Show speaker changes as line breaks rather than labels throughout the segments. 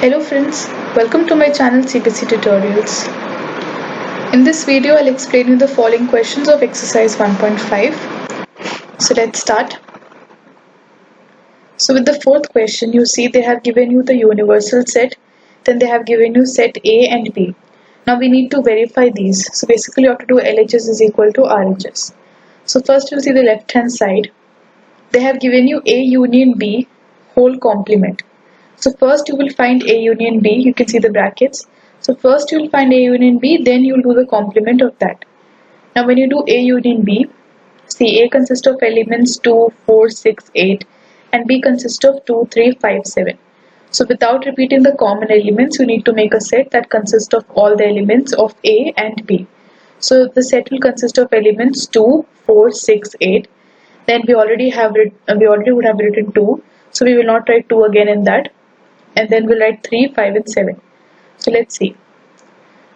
Hello friends, welcome to my channel CBC Tutorials. In this video, I'll explain you the following questions of exercise 1.5. So let's start. So with the fourth question, you see they have given you the universal set, then they have given you set A and B. Now we need to verify these. So basically you have to do LHS is equal to RHS. So first you'll see the left hand side. They have given you A union B whole complement. So first you will find A union B, you can see the brackets. So first you will find A union B, then you will do the complement of that. Now when you do A union B, see A consists of elements 2, 4, 6, 8 and B consists of 2, 3, 5, 7. So without repeating the common elements, you need to make a set that consists of all the elements of A and B. So the set will consist of elements 2, 4, 6, 8. Then we already would have written 2. So we will not write 2 again in that. And then we'll write 3, 5 and 7. So let's see.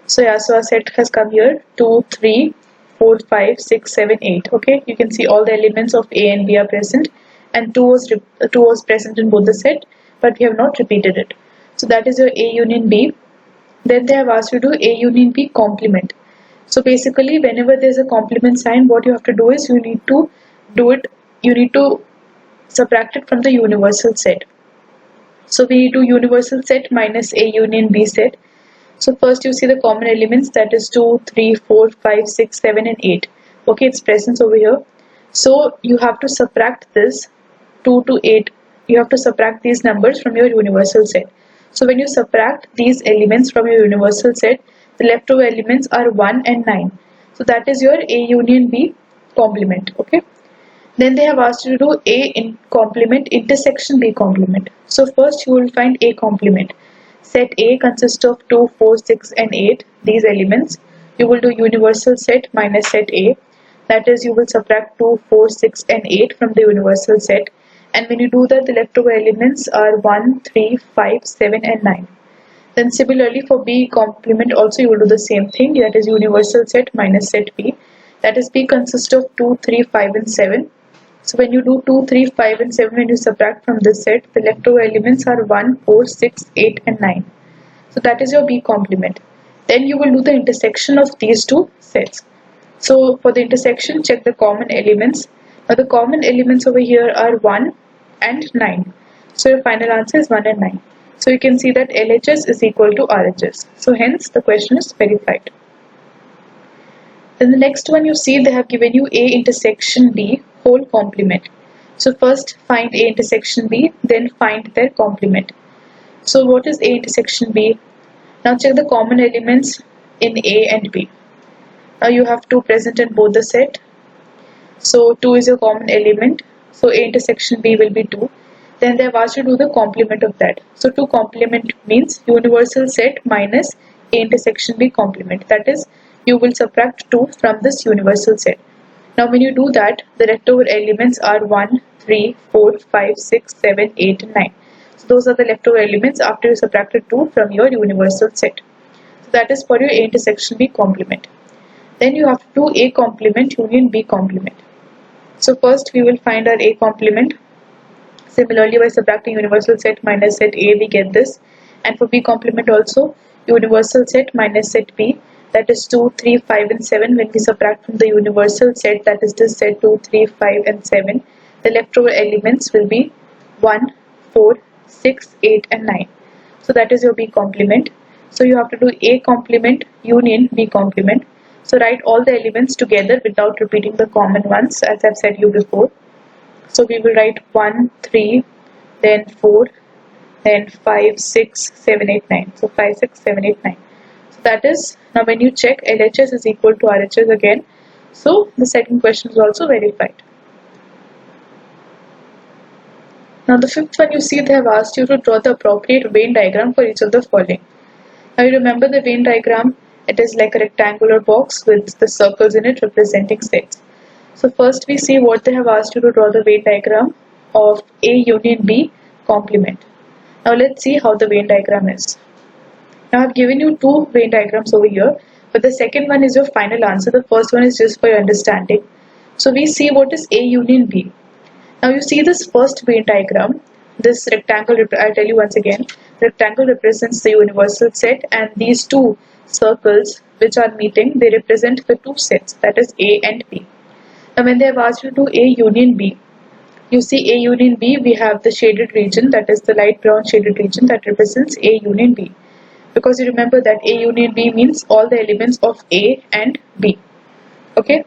So yeah, so our set has come here 2, 3, 4, 5, 6, 7, 8. Okay, you can see all the elements of A and B are present and 2 was present in both the set, but we have not repeated it. So that is your A union B. Then they have asked you to do A union B complement. So basically whenever there's a complement sign, what you have to do is you need to subtract it from the universal set. So we do universal set minus A union B set. So first you see the common elements, that is 2, 3, 4, 5, 6, 7 and 8. Okay, it's present over here. So you have to subtract this 2 to 8. You have to subtract these numbers from your universal set. So when you subtract these elements from your universal set, the leftover elements are 1 and 9. So that is your A union B complement. Okay. Then they have asked you to do A in complement intersection B complement. So first you will find A complement. Set A consists of 2, 4, 6 and 8. These elements. You will do universal set minus set A. That is, you will subtract 2, 4, 6 and 8 from the universal set. And when you do that, the leftover elements are 1, 3, 5, 7 and 9. Then similarly for B complement also you will do the same thing. That is universal set minus set B. That is, B consists of 2, 3, 5 and 7. So when you do 2, 3, 5 and 7, when you subtract from this set, the leftover elements are 1, 4, 6, 8 and 9. So that is your B complement. Then you will do the intersection of these two sets. So for the intersection, check the common elements. Now the common elements over here are 1 and 9. So your final answer is 1 and 9. So you can see that LHS is equal to RHS. So hence the question is verified. Then the next one you see they have given you A intersection B whole complement. So first find A intersection B, then find their complement. So what is A intersection B? Now check the common elements in A and B. Now you have 2 present in both the set. So 2 is a common element. So A intersection B will be 2. Then they have asked you to do the complement of that. So 2 complement means universal set minus A intersection B complement. That is, you will subtract 2 from this universal set. Now when you do that, the leftover elements are 1, 3, 4, 5, 6, 7, 8 and 9. So those are the leftover elements after you subtracted 2 from your universal set. So that is for your A intersection B complement. Then you have to do A complement union B complement. So first we will find our A complement. Similarly, by subtracting universal set minus set A, we get this. And for B complement also, universal set minus set B. That is 2, 3, 5 and 7. When we subtract from the universal set, that is this set 2, 3, 5 and 7, the leftover elements will be 1, 4, 6, 8 and 9. So that is your B complement. So you have to do A complement union B complement. So write all the elements together without repeating the common ones as I've said you before. So we will write 1, 3, then 4, then 5, 6, 7, 8, 9. So 5, 6, 7, 8, 9. That is, now when you check LHS is equal to RHS again, so the second question is also verified. Now the fifth one you see they have asked you to draw the appropriate Venn diagram for each of the following. Now you remember the Venn diagram, it is like a rectangular box with the circles in it representing sets. So first we see what they have asked you to draw the Venn diagram of A union B complement. Now let's see how the Venn diagram is. Now I have given you 2 Venn diagrams over here, but the second one is your final answer. The first one is just for your understanding. So we see what is A union B. Now you see this first Venn diagram. this rectangle, I'll tell you once again, rectangle represents the universal set, and these two circles which are meeting, they represent the two sets, that is A and B. Now when they have asked you to do A union B, you see A union B, we have the shaded region, that is the light brown shaded region that represents A union B. Because you remember that A union B means all the elements of A and B. Okay.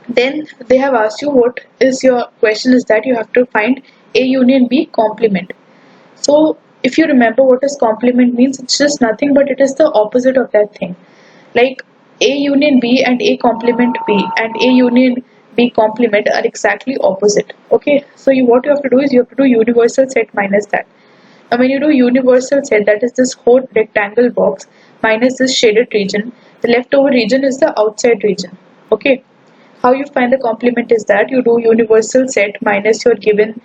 Then they have asked you, what is your question is that you have to find A union B complement. So if you remember what is complement means, it's just nothing but it is the opposite of that thing. Like A union B and A complement B and A union B complement are exactly opposite. Okay, so what you have to do is you have to do universal set minus that. Now when you do universal set, that is this whole rectangle box minus this shaded region, the leftover region is the outside region. Okay, how you find the complement is that you do universal set minus your given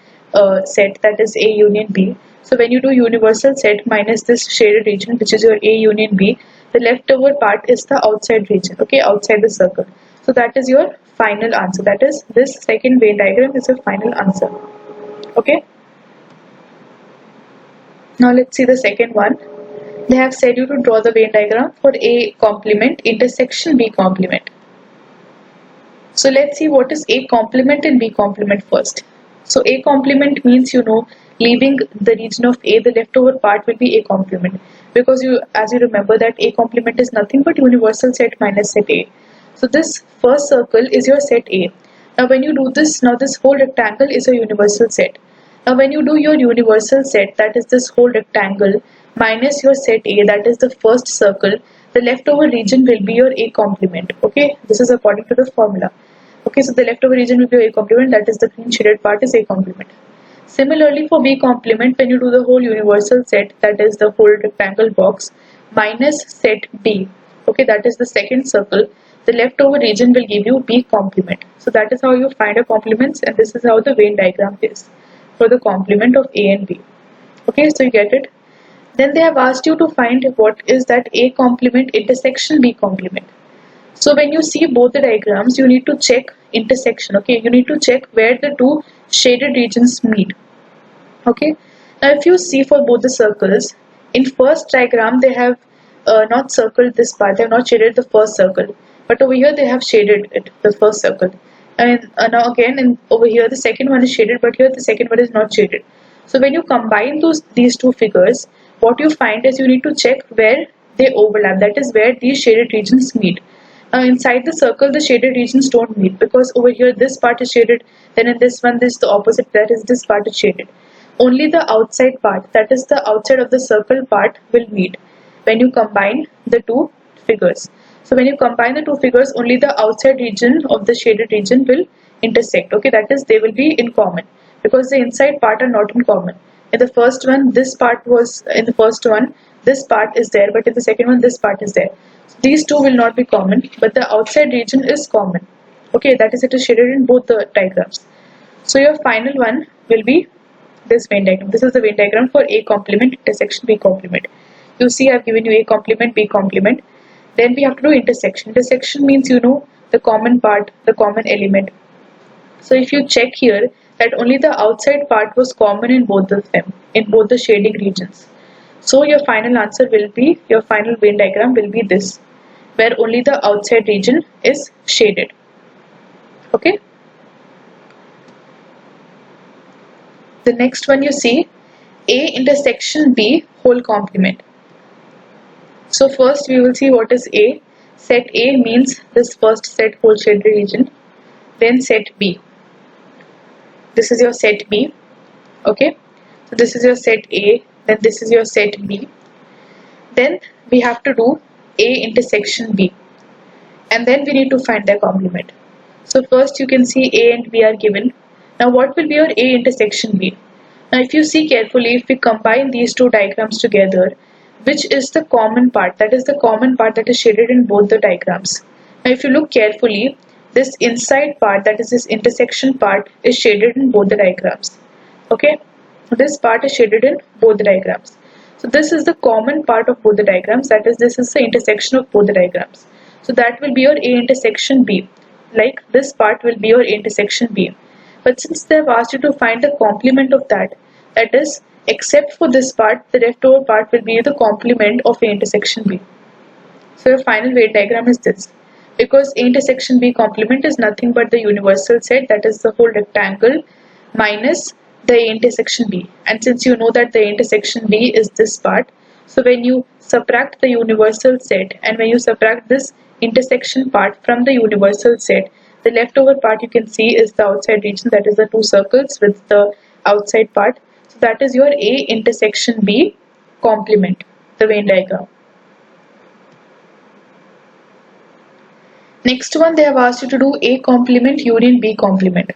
set, that is A union B. So when you do universal set minus this shaded region, which is your A union B, the leftover part is the outside region, okay, outside the circle. So that is your final answer. That is, this second Venn diagram is your final answer. Okay. Now let's see the second one. They have said you to draw the Venn diagram for A complement intersection B complement. So let's see what is A complement and B complement first. So A complement means, leaving the region of A, the leftover part will be A complement, because as you remember that A complement is nothing but universal set minus set A. So this first circle is your set A. Now when you do this, now this whole rectangle is a universal set. Now when you do your universal set, that is this whole rectangle minus your set A, that is the first circle, the leftover region will be your A complement. Okay, this is according to the formula. Okay, so the leftover region will be A complement, that is the green shaded part is A complement. Similarly for B complement, when you do the whole universal set, that is the whole rectangle box minus set B, okay, that is the second circle, the leftover region will give you B complement. So that is how you find a complements, and this is how the Venn diagram is for the complement of A and B. Okay, so you get it. Then they have asked you to find what is that A complement intersection B complement. So when you see both the diagrams, you need to check intersection. Okay, you need to check where the two shaded regions meet. Okay, now if you see for both the circles, in first diagram they have not circled this part, they have not shaded the first circle, but over here they have shaded it, the first circle. And now again, over here the second one is shaded, but here the second one is not shaded. So when you combine these two figures, what you find is you need to check where they overlap, that is where these shaded regions meet. Inside the circle, the shaded regions don't meet, because over here this part is shaded, then in this one this is the opposite, that is this part is shaded. Only the outside part, that is the outside of the circle part, will meet when you combine the two figures. So when you combine the two figures, only the outside region of the shaded region will intersect. Okay, that is they will be in common, because the inside part are not in common. In the first one, this part was in the first one, this part is there, but in the second one, this part is there. So these two will not be common, but the outside region is common. Okay, that is, it is shaded in both the diagrams. So your final one will be this Venn diagram. This is the Venn diagram for A complement intersection B complement. You see, I have given you A complement, B complement. Then we have to do intersection. Intersection means the common part, the common element. So if you check here that only the outside part was common in both of them, in both the shading regions. So your final answer will be, your final Venn diagram will be this, where only the outside region is shaded. Okay. The next one you see, A intersection B whole complement. So first we will see what is A. Set A means this first set whole shaded region. Then set B. This is your set B. Okay. So this is your set A. Then this is your set B. Then we have to do A intersection B. And then we need to find their complement. So first you can see A and B are given. Now what will be your A intersection B? Now if you see carefully, if we combine these two diagrams together, which is the common part, that is the common part that is shaded in both the diagrams. Now if you look carefully, this inside part, that is this intersection part, is shaded in both the diagrams. Okay, this part is shaded in both the diagrams. So this is the common part of both the diagrams, that is, this is the intersection of both the diagrams. So that will be your A intersection B. Like this part will be your A intersection B. But since they have asked you to find the complement of that, That is, except for this part, the leftover part will be the complement of A intersection B. So your final weight diagram is this. Because A intersection B complement is nothing but the universal set, that is the whole rectangle, minus the A intersection B. And since you know that the A intersection B is this part, so when you subtract the universal set and when you subtract this intersection part from the universal set, the leftover part you can see is the outside region, that is the two circles with the outside part. So that is your A intersection B complement, the Venn diagram. Next one, they have asked you to do A complement union B complement.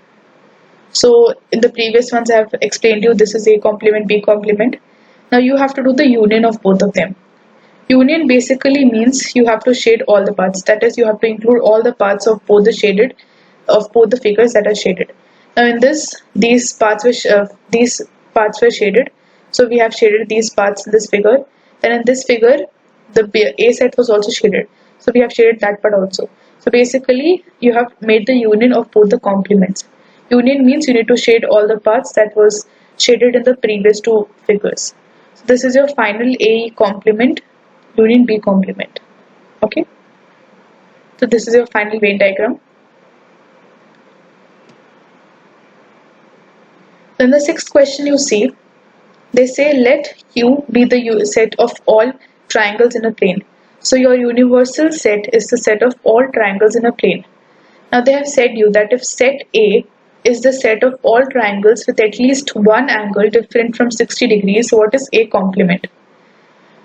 So in the previous ones I have explained to you this is A complement, B complement. Now you have to do the union of both of them. Union basically means you have to shade all the parts. That is, you have to include all the parts of both the figures that are shaded. Now in this, these parts were shaded. So we have shaded these parts in this figure. Then in this figure, the A set was also shaded. So we have shaded that part also. So basically, you have made the union of both the complements. Union means you need to shade all the parts that was shaded in the previous two figures. So this is your final A complement, union B complement. Okay. So this is your final Venn diagram. Then the sixth question you see, they say let U be the set of all triangles in a plane. So your universal set is the set of all triangles in a plane. Now they have said you that if set A is the set of all triangles with at least one angle different from 60 degrees, what is A complement?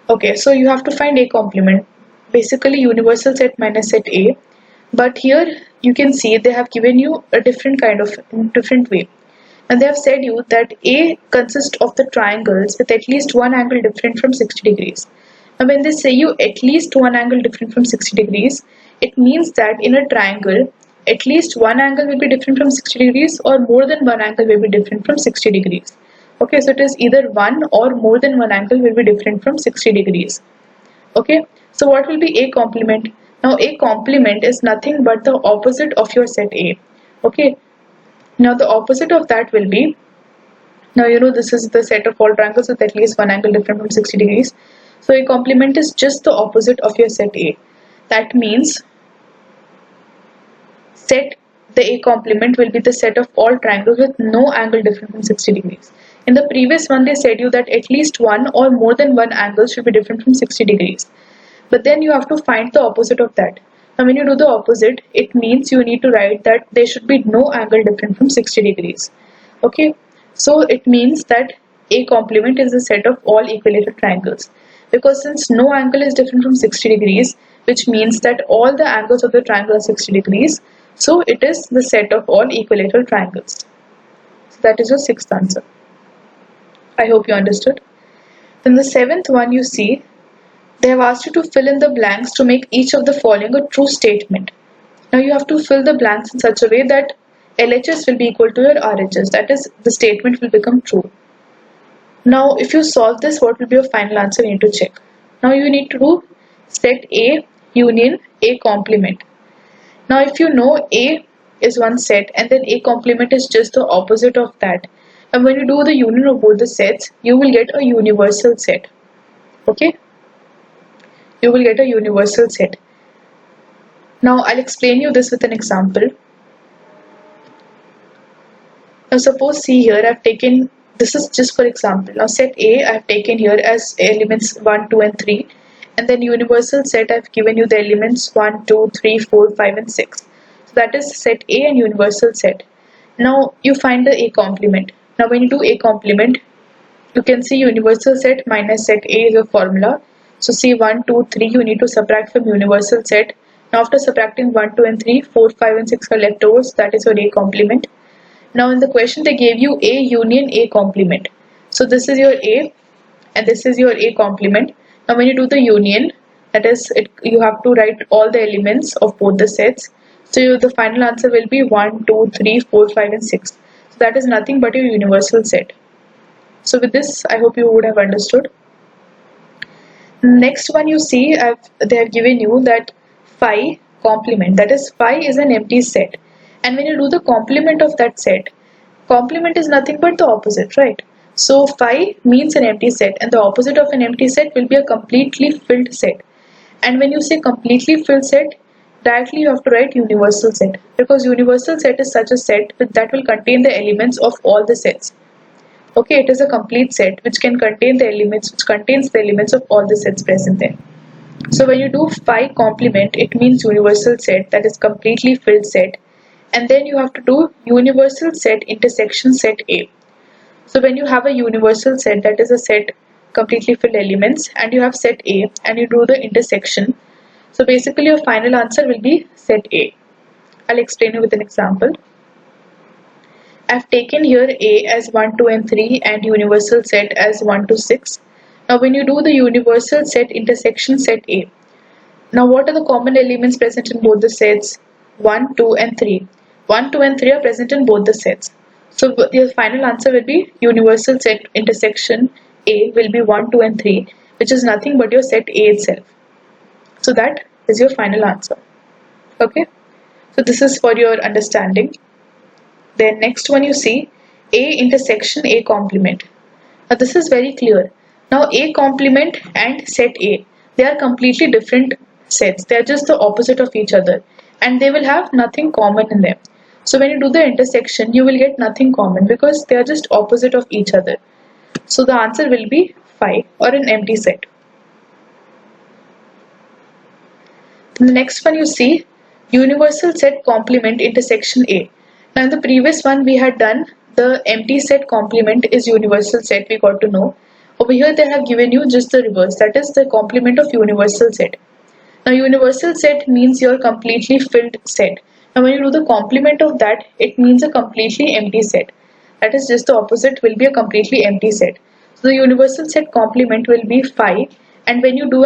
Okay, so you have to find A complement. Basically universal set minus set A. But here you can see they have given you a different way. And they have said you that A consists of the triangles with at least one angle different from 60 degrees. Now when they say you at least one angle different from 60 degrees, it means that in a triangle, at least one angle will be different from 60 degrees or more than one angle will be different from 60 degrees. Okay, so it is either one or more than one angle will be different from 60 degrees. Okay, so what will be A complement? Now A complement is nothing but the opposite of your set A. Okay, now the opposite of that will be, now you know this is the set of all triangles with at least one angle different from 60 degrees. So A complement is just the opposite of your set A. That means set the A complement will be the set of all triangles with no angle different from 60 degrees. In the previous one they said you that at least one or more than one angle should be different from 60 degrees. But then you have to find the opposite of that. Now when you do the opposite, it means you need to write that there should be no angle different from 60 degrees. Okay, so it means that A complement is the set of all equilateral triangles. Because since no angle is different from 60 degrees, which means that all the angles of the triangle are 60 degrees, so it is the set of all equilateral triangles. So that is your sixth answer. I hope you understood. Then the seventh one you see, they have asked you to fill in the blanks to make each of the following a true statement. Now you have to fill the blanks in such a way that LHS will be equal to your RHS, that is, the statement will become true. Now if you solve this, what will be your final answer? You need to check. Now you need to do set A union A complement. Now if you know A is one set and then A complement is just the opposite of that, and when you do the union of both the sets, you will get a universal set. Okay? You will get a universal set. Now I'll explain you this with an example. Now suppose see here I've taken, this is just for example. Now set A I've taken here as elements 1, 2 and 3, and then universal set I've given you the elements 1, 2, 3, 4, 5 and 6. So that is set A and universal set. Now you find the A complement. Now when you do A complement, you can see universal set minus set A is a formula. So see 1, 2, 3 you need to subtract from universal set. Now after subtracting 1, 2 and 3, 4, 5 and 6 are left over, so that is your A complement. Now in the question they gave you A union A complement. So this is your A and this is your A complement. Now when you do the union, that is you have to write all the elements of both the sets. So the final answer will be 1, 2, 3, 4, 5 and 6. So that is nothing but your universal set. So with this I hope you would have understood. Next one you see they have given you that phi complement, that is phi is an empty set, and when you do the complement of that set, complement is nothing but the opposite, right? So phi means an empty set, and the opposite of an empty set will be a completely filled set. And when you say completely filled set, directly you have to write universal set, because universal set is such a set that will contain the elements of all the sets. Okay, it is a complete set which can contain the elements, which contains the elements of all the sets present there. So when you do phi complement, it means universal set, that is completely filled set, and then you have to do universal set intersection set A. So when you have a universal set, that is a set completely filled elements, and you have set A and you do the intersection, so basically your final answer will be set A. I'll explain you with an example. I've taken here A as 1, 2 and 3 and universal set as 1 to 6. Now when you do the universal set intersection set A, now what are the common elements present in both the sets? 1, 2 and 3. 1, 2 and 3 are present in both the sets. So your final answer will be universal set intersection A will be 1, 2 and 3, which is nothing but your set A itself. So that is your final answer. Okay. So this is for your understanding. Then next one you see A intersection A complement. Now this is very clear. Now A complement and set A, they are completely different sets. They are just the opposite of each other and they will have nothing common in them. So when you do the intersection, you will get nothing common because they are just opposite of each other. So the answer will be phi, or an empty set. Then the next one you see universal set complement intersection A. Now in the previous one we had done the empty set complement is universal set, we got to know. Over here they have given you just the reverse, that is the complement of universal set. Now universal set means your completely filled set. Now when you do the complement of that, it means a completely empty set. That is just the opposite will be a completely empty set. So the universal set complement will be phi, and when you do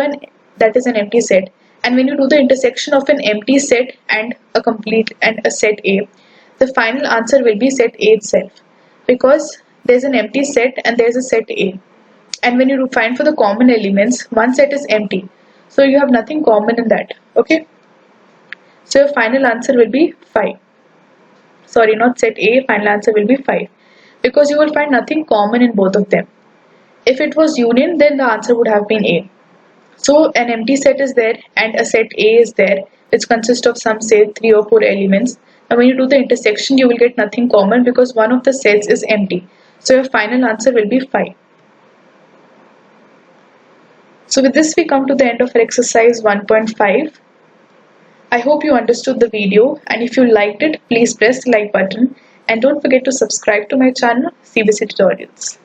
that is an empty set, and when you do the intersection of an empty set and a complete and a set A, the final answer will be set A itself, because there's an empty set and there's a set A. And when you find for the common elements, one set is empty, so you have nothing common in that. Okay, so your final answer will be 5. Sorry, not set A, final answer will be 5, because you will find nothing common in both of them. If it was union, then the answer would have been A. So an empty set is there and a set A is there, which consists of some say 3 or 4 elements. Now when you do the intersection, you will get nothing common because one of the sets is empty. So your final answer will be 5. So with this we come to the end of our exercise 1.5. I hope you understood the video, and if you liked it, please press the like button and don't forget to subscribe to my channel CBC Tutorials.